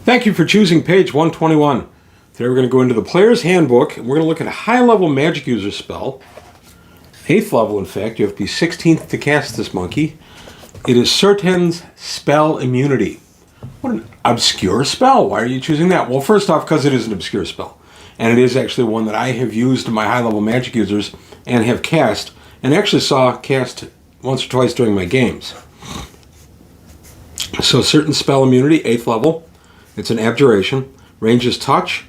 Thank you for choosing page 121. Today we're going to go into the player's handbook and we're going to look at a high-level magic user spell. 8th level, in fact. You have to be 16th to cast this monkey. It is Serten's Spell Immunity. What an obscure spell. Why are you choosing that? Well, first off, because it is an obscure spell. And it is actually one that I have used in my high-level magic users and have cast, and actually saw cast once or twice during my games. So Serten Spell Immunity, 8th level. It's an abjuration. Range is touch.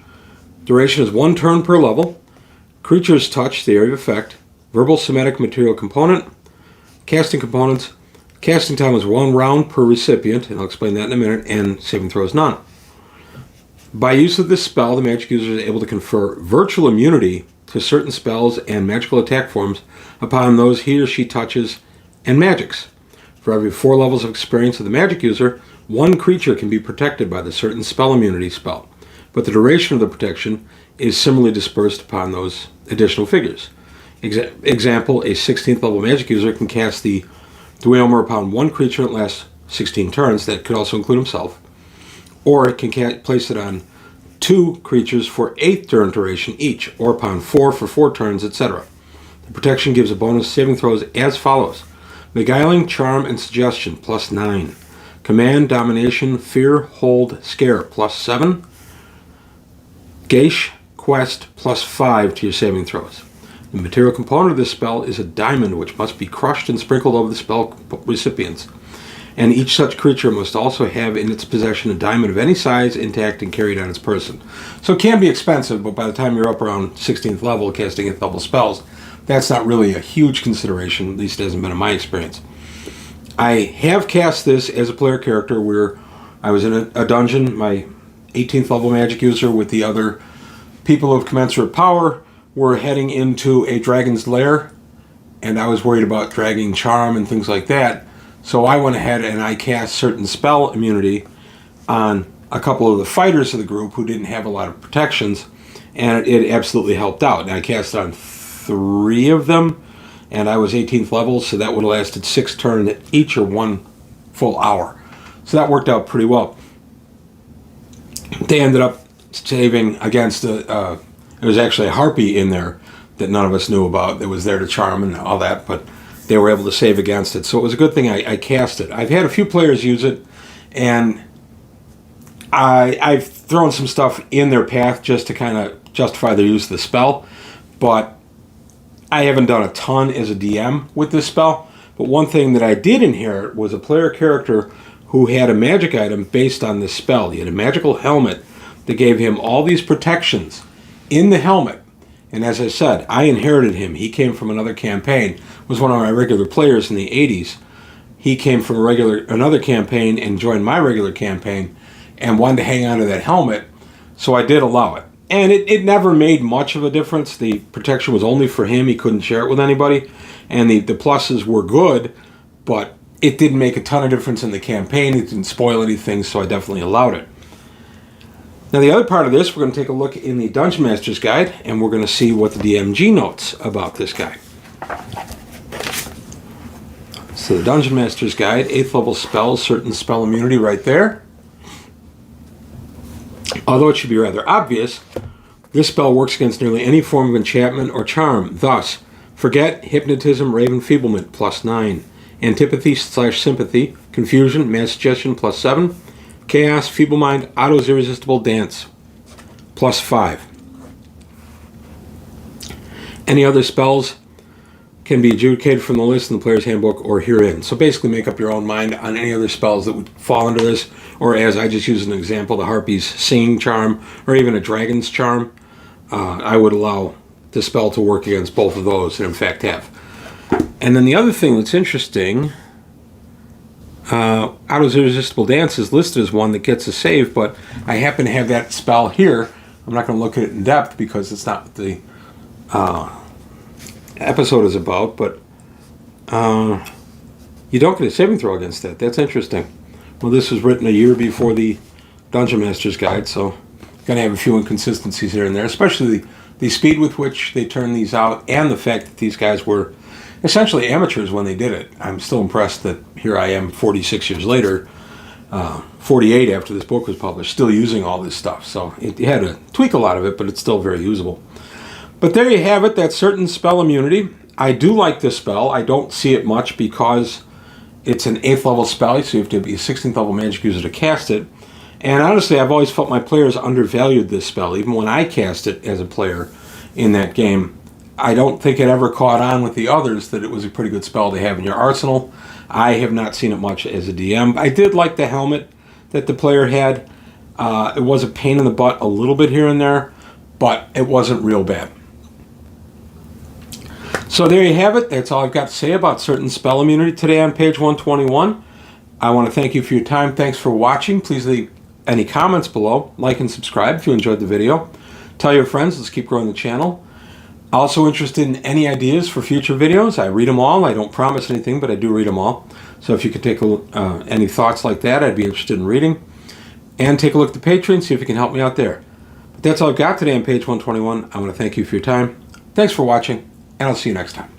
Duration is 1 turn per level. Creatures touch the area of effect. Verbal somatic material component. Casting components. Casting time is 1 round per recipient, and I'll explain that in a minute, and saving throw is none. By use of this spell, the magic user is able to confer virtual immunity to certain spells and magical attack forms upon those he or she touches and magics. For every 4 levels of experience of the magic user, 1 creature can be protected by the Serten Spell Immunity spell, but the duration of the protection is similarly dispersed upon those additional figures. Example, a 16th level magic user can cast the Dweomer upon 1 creature that lasts 16 turns, that could also include himself, or it can place it on 2 creatures for 8 turn duration each, or upon 4 for 4 turns, etc. The protection gives a bonus saving throws as follows: Beguiling, Charm, and Suggestion, plus 9. Command, Domination, Fear, Hold, Scare, plus 7. Geish, Quest, plus 5 to your saving throws. The material component of this spell is a diamond, which must be crushed and sprinkled over the spell recipients. And each such creature must also have in its possession a diamond of any size, intact, and carried on its person. So it can be expensive, but by the time you're up around 16th level, casting 8th level spells, that's not really a huge consideration, at least it hasn't been in my experience. I have cast this as a player character where I was in a dungeon, my 18th level magic user with the other people of commensurate power were heading into a dragon's lair, and I was worried about dragging charm and things like that, so I went ahead and I cast Serten Spell Immunity on a couple of the fighters of the group who didn't have a lot of protections, and it absolutely helped out. And I cast it on 3 of them, and I was 18th level, so that would have lasted 6 turns each, or 1 full hour. So that worked out pretty well. They ended up saving against there was actually a harpy in there that none of us knew about that was there to charm and all that, but they were able to save against it. So it was a good thing I cast it. I've had a few players use it, and I've thrown some stuff in their path just to kind of justify their use of the spell, but I haven't done a ton as a DM with this spell. But one thing that I did inherit was a player character who had a magic item based on this spell. He had a magical helmet that gave him all these protections in the helmet. And as I said, I inherited him. He came from another campaign, was one of my regular players in the 80s. He came from another campaign and joined my regular campaign and wanted to hang on to that helmet, so I did allow it. And it never made much of a difference. The protection was only for him. He couldn't share it with anybody. And the pluses were good, but it didn't make a ton of difference in the campaign. It didn't spoil anything, so I definitely allowed it. Now, the other part of this, we're going to take a look in the Dungeon Master's Guide, and we're going to see what the DMG notes about this guy. So the Dungeon Master's Guide, 8th level spells, Serten Spell Immunity right there. Although it should be rather obvious, this spell works against nearly any form of enchantment or charm. Thus, Forget, Hypnotism, Rave, Enfeeblement, plus 9. Antipathy/Sympathy, Confusion, Mass Suggestion, plus 7. Chaos, Feeble Mind, Otto's Irresistible Dance, plus 5. Any other spells can be adjudicated from the list in the player's handbook or herein. So basically make up your own mind on any other spells that would fall under this, or as I just used an example, the Harpy's Singing Charm, or even a Dragon's Charm. I would allow the spell to work against both of those, and in fact have. And then the other thing that's interesting, Otto's Irresistible Dance is listed as one that gets a save, but I happen to have that spell here. I'm not going to look at it in depth because it's not what the episode is about, but you don't get a saving throw against that. That's interesting. Well, this was written a year before the Dungeon Master's Guide, so going to have a few inconsistencies here and there, especially the speed with which they turned these out, and the fact that these guys were essentially amateurs when they did it. I'm still impressed that here I am 46 years later 48 after this book was published, still using all this stuff. So it had to tweak a lot of it, but it's still very usable. But there you have it, that's Serten spell immunity. I do like this spell. I don't see it much because it's an 8th level spell, so you have to be a 16th level magic user to cast it. And honestly, I've always felt my players undervalued this spell. Even when I cast it as a player in that game, I don't think it ever caught on with the others that it was a pretty good spell to have in your arsenal. I have not seen it much as a DM. I did like the helmet that the player had. It was a pain in the butt a little bit here and there, but it wasn't real bad. So there you have it. That's all I've got to say about Serten spell immunity today on page 121. I want to thank you for your time. Thanks for watching. Please leave any comments below. Like and subscribe if you enjoyed the video. Tell your friends. Let's keep growing the channel. Also interested in any ideas for future videos. I read them all. I don't promise anything, but I do read them all. So if you could take any thoughts like that, I'd be interested in reading. And take a look at the Patreon, see if you can help me out there. But that's all I've got today on page 121. I want to thank you for your time. Thanks for watching, and I'll see you next time.